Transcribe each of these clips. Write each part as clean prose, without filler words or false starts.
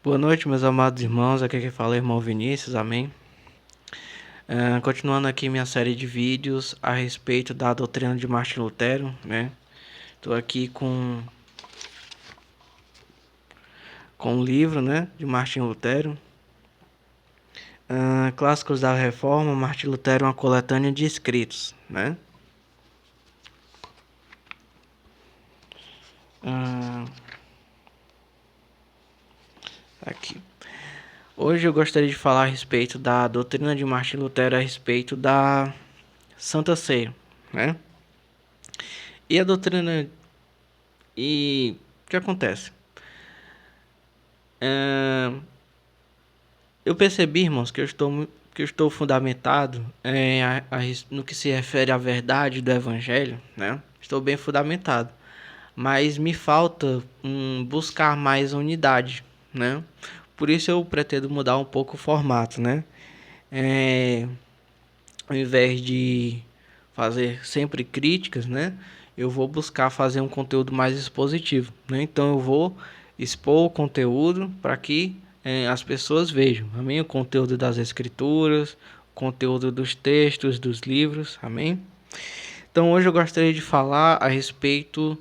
Boa noite, meus amados irmãos. Aqui quem fala é o irmão Vinícius, amém. Continuando aqui minha série de vídeos a respeito da doutrina de Martin Lutero, né? Estou aqui com um livro, né, de Martin Lutero. Clássicos da Reforma, Martin Lutero, uma coletânea de escritos, né? Aqui. Hoje eu gostaria de falar a respeito da doutrina de Martin Lutero a respeito da Santa Ceia, né? E a doutrina... E o que acontece? Eu percebi, irmãos, que eu estou fundamentado no que se refere à verdade do Evangelho, né? Estou bem fundamentado, mas me falta buscar mais unidade, né? Por isso eu pretendo mudar um pouco o formato, né? Ao invés de fazer sempre críticas, né? Eu vou buscar fazer um conteúdo mais expositivo, né? Então eu vou expor o conteúdo para que as pessoas vejam, amém? O conteúdo das escrituras, o conteúdo dos textos, dos livros, amém? Então hoje eu gostaria de falar a respeito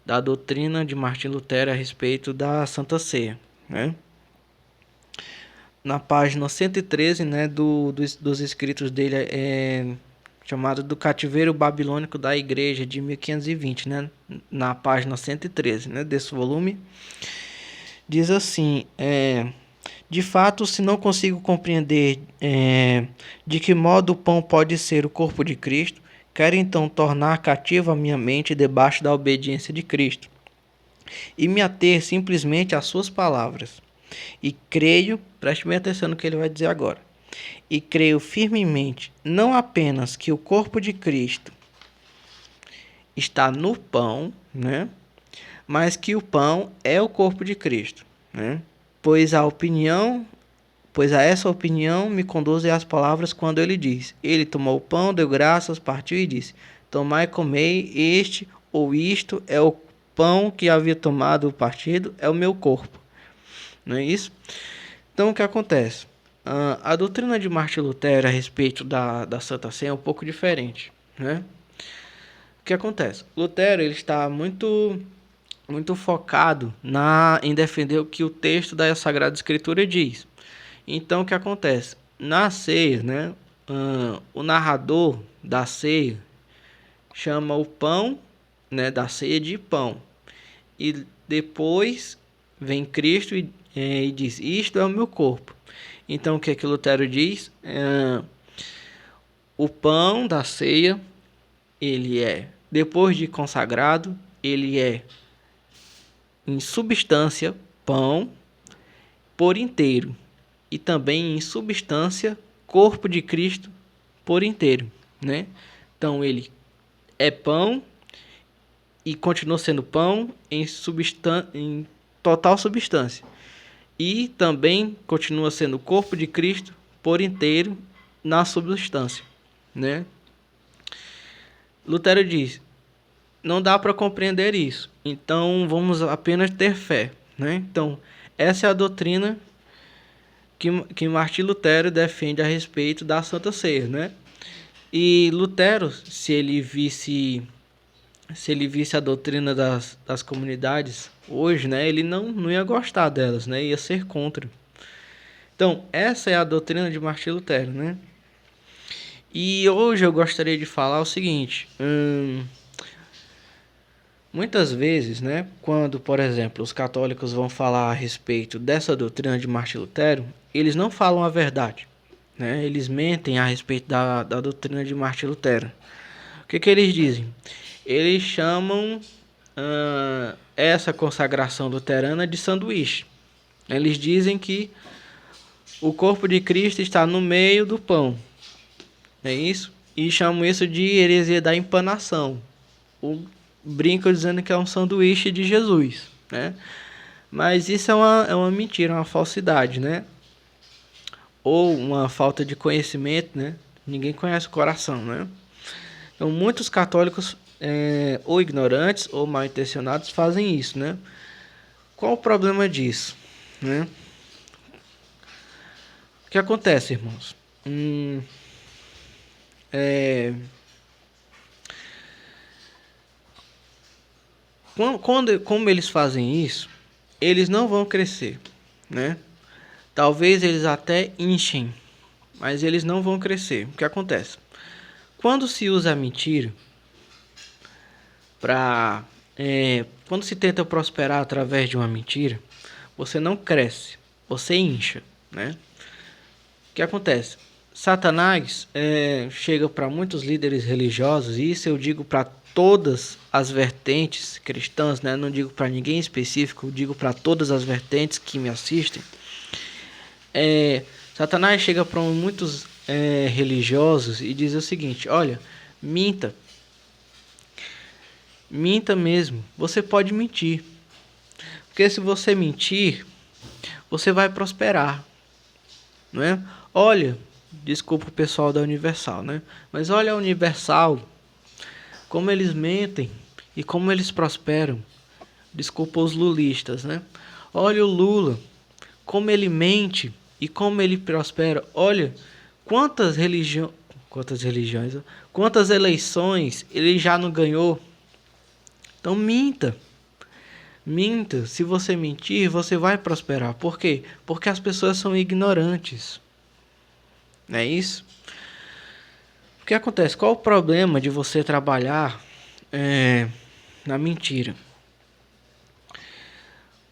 da doutrina de Martin Lutero a respeito da Santa Ceia, né? Na página 113, né, dos escritos dele, chamado do Cativeiro Babilônico da Igreja de 1520, né, na página 113, né, desse volume, diz assim: de fato, se não consigo compreender de que modo o pão pode ser o corpo de Cristo, quero então tornar cativa a minha mente debaixo da obediência de Cristo e me ater simplesmente às suas palavras. E creio, preste bem atenção no que ele vai dizer agora, e creio firmemente não apenas que o corpo de Cristo está no pão, né, mas que o pão é o corpo de Cristo, né? Pois a essa opinião me conduzem as palavras quando ele diz: ele tomou o pão, deu graças, partiu e disse: tomai e comei, este ou isto é o pão que havia tomado o partido, é o meu corpo. Não é isso? Então o que acontece? A doutrina de Martin Lutero a respeito da Santa Ceia é um pouco diferente, né? O que acontece? Lutero ele está muito focado em defender o que o texto da Sagrada Escritura diz. Então o que acontece? Na ceia, né? O narrador da ceia chama o pão, né, da ceia de pão. E depois vem Cristo e diz: isto é o meu corpo. Então o que é que Lutero diz? O pão da ceia, ele é, depois de consagrado, ele é em substância pão por inteiro e também em substância corpo de Cristo por inteiro, né? Então ele é pão e continua sendo pão em total substância. E também continua sendo o corpo de Cristo por inteiro na substância, né? Lutero diz: não dá para compreender isso, então vamos apenas ter fé, né? Então, essa é a doutrina que Martim Lutero defende a respeito da Santa Ceia, né? E Lutero, se ele visse a doutrina das comunidades hoje, né, ele não ia gostar delas, né? Ia ser contra. Então, essa é a doutrina de Martim Lutero, né? E hoje eu gostaria de falar o seguinte: muitas vezes, né, quando, por exemplo, os católicos vão falar a respeito dessa doutrina de Martim Lutero, eles não falam a verdade, né? Eles mentem a respeito da doutrina de Martim Lutero. O que eles dizem? Eles chamam essa consagração luterana de sanduíche. Eles dizem que o corpo de Cristo está no meio do pão, é isso? E chamam isso de heresia da empanação. Brincam dizendo que é um sanduíche de Jesus, né? Mas isso é uma mentira, uma falsidade, né? Ou uma falta de conhecimento, né? Ninguém conhece o coração, né? Então, muitos católicos, ou ignorantes ou mal intencionados, fazem isso, né? Qual o problema disso, né? O que acontece, irmãos? É, como eles fazem isso, eles não vão crescer, né? Talvez eles até inchem, mas eles não vão crescer. O que acontece? Quando se usa a mentira para... quando se tenta prosperar através de uma mentira, você não cresce, você incha, né? O que acontece? Satanás chega para muitos líderes religiosos, e isso eu digo para todas as vertentes cristãs, né? Não digo para ninguém específico, eu digo para todas as vertentes que me assistem. Satanás chega para muitos religiosos e diz o seguinte: olha, minta, minta mesmo, você pode mentir, porque se você mentir, você vai prosperar, não é? Olha, desculpa o pessoal da Universal, né? Mas olha a Universal, como eles mentem e como eles prosperam. Desculpa os lulistas, né? Olha o Lula, como ele mente e como ele prospera. Olha quantas religiões, quantas eleições ele já não ganhou. Então minta. Minta. Se você mentir, você vai prosperar. Por quê? Porque as pessoas são ignorantes. Não é isso? O que acontece? Qual o problema de você trabalhar na mentira?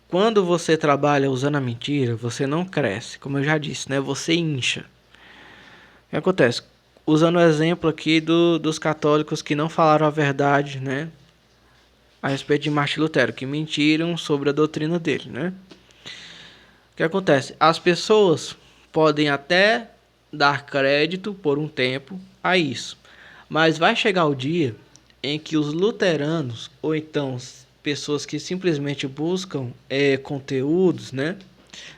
Quando você trabalha usando a mentira, você não cresce, como eu já disse, né? Você incha. O que acontece? Usando o exemplo aqui dos católicos que não falaram a verdade, né? A respeito de Martim Lutero, que mentiram sobre a doutrina dele, né? O que acontece? As pessoas podem até dar crédito por um tempo a isso, mas vai chegar o dia em que os luteranos, ou então pessoas que simplesmente buscam conteúdos, né?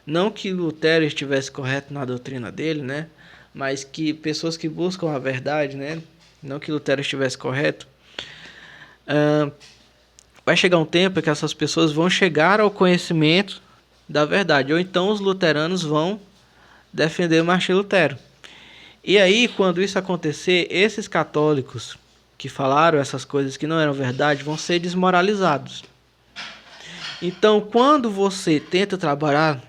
Não que Lutero estivesse correto na doutrina dele, né? Mas que pessoas que buscam a verdade, né? Não que Lutero estivesse correto. Vai chegar um tempo em que essas pessoas vão chegar ao conhecimento da verdade. Ou então os luteranos vão defender Martim Lutero. E aí, quando isso acontecer, esses católicos que falaram essas coisas que não eram verdade vão ser desmoralizados. Então, quando você tenta trabalhar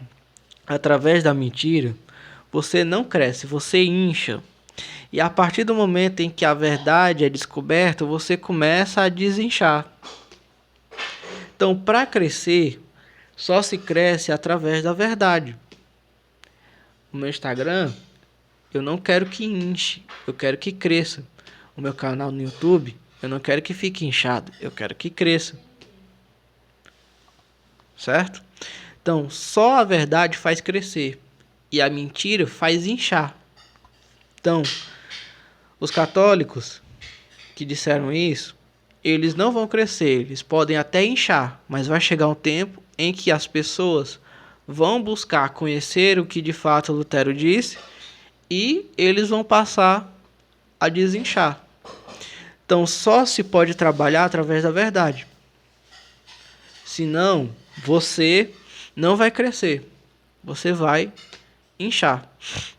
através da mentira, você não cresce, você incha. E a partir do momento em que a verdade é descoberta, você começa a desinchar. Então, para crescer, só se cresce através da verdade. O meu Instagram, eu não quero que inche, eu quero que cresça. O meu canal no YouTube, eu não quero que fique inchado, eu quero que cresça. Certo? Então, só a verdade faz crescer e a mentira faz inchar. Então, os católicos que disseram isso, eles não vão crescer, eles podem até inchar, mas vai chegar um tempo em que as pessoas vão buscar conhecer o que de fato Lutero disse e eles vão passar a desinchar. Então, só se pode trabalhar através da verdade. Senão, você não vai crescer. Você vai inchar,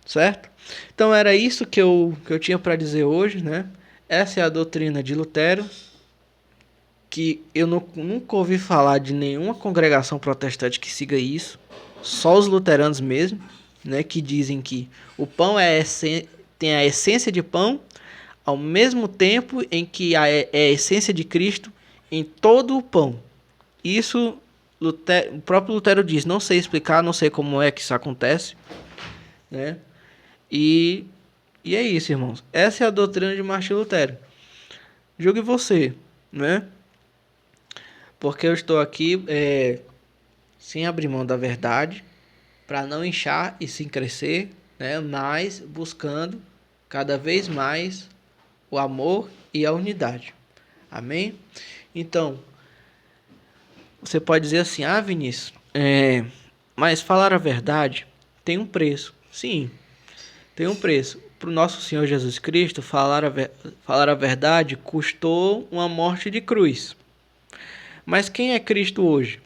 certo? Então, era isso que eu tinha para dizer hoje, né? Essa é a doutrina de Lutero, que eu nunca ouvi falar de nenhuma congregação protestante que siga isso. Só os luteranos mesmo, né? Que dizem que o pão tem a essência de pão, ao mesmo tempo em que é a essência de Cristo em todo o pão. Isso o próprio Lutero diz, não sei explicar, não sei como é que isso acontece, né? E é isso, irmãos. Essa é a doutrina de Martim Lutero. Julgue você, né? Porque eu estou aqui sem abrir mão da verdade, para não inchar e sim crescer, né? Mas buscando cada vez mais o amor e a unidade. Amém? Então, você pode dizer assim, Vinícius, mas falar a verdade tem um preço. Sim, tem um preço. Para o nosso Senhor Jesus Cristo, falar a verdade custou uma morte de cruz. Mas quem é Cristo hoje?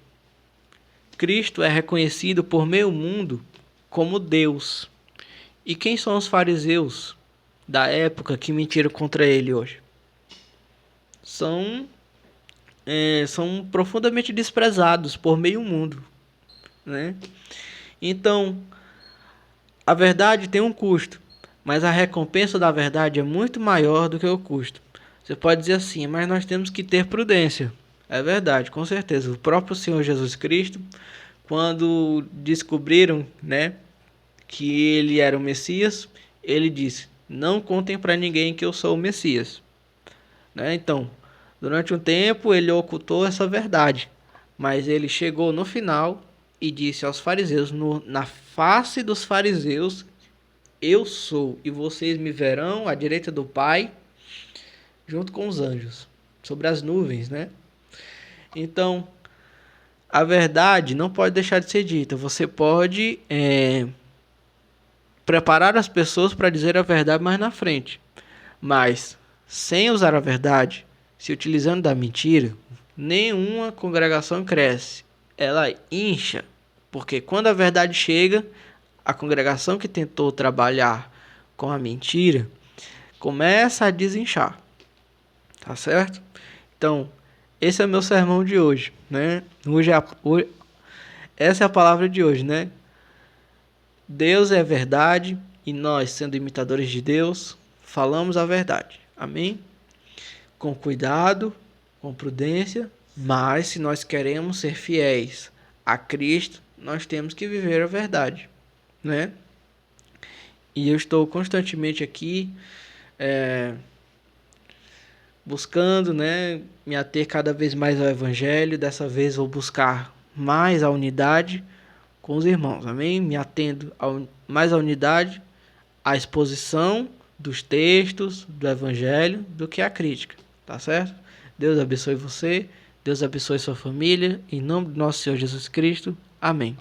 Cristo é reconhecido por meio mundo como Deus. E quem são os fariseus da época que mentiram contra ele hoje? São profundamente desprezados por meio mundo, né? Então, a verdade tem um custo, mas a recompensa da verdade é muito maior do que o custo. Você pode dizer assim, mas nós temos que ter prudência. É verdade, com certeza. O próprio Senhor Jesus Cristo, quando descobriram, né, que ele era o Messias, ele disse: não contem para ninguém que eu sou o Messias, né? Então, durante um tempo ele ocultou essa verdade, mas ele chegou no final e disse aos fariseus, na face dos fariseus: eu sou, e vocês me verão à direita do Pai, junto com os anjos, sobre as nuvens, né? Então, a verdade não pode deixar de ser dita. Você pode preparar as pessoas para dizer a verdade mais na frente, mas sem usar a verdade, se utilizando da mentira, nenhuma congregação cresce. Ela incha, porque quando a verdade chega, a congregação que tentou trabalhar com a mentira começa a desinchar, tá certo? Então, esse é o meu sermão de hoje, né? Essa é a palavra de hoje, né? Deus é verdade e nós, sendo imitadores de Deus, falamos a verdade. Amém? Com cuidado, com prudência, mas se nós queremos ser fiéis a Cristo, nós temos que viver a verdade, né? E eu estou constantemente aqui buscando, né, me ater cada vez mais ao Evangelho. Dessa vez vou buscar mais a unidade com os irmãos, amém? Me atendo mais à unidade, à exposição dos textos do Evangelho do que à crítica, tá certo? Deus abençoe você, Deus abençoe sua família, em nome do nosso Senhor Jesus Cristo, amém.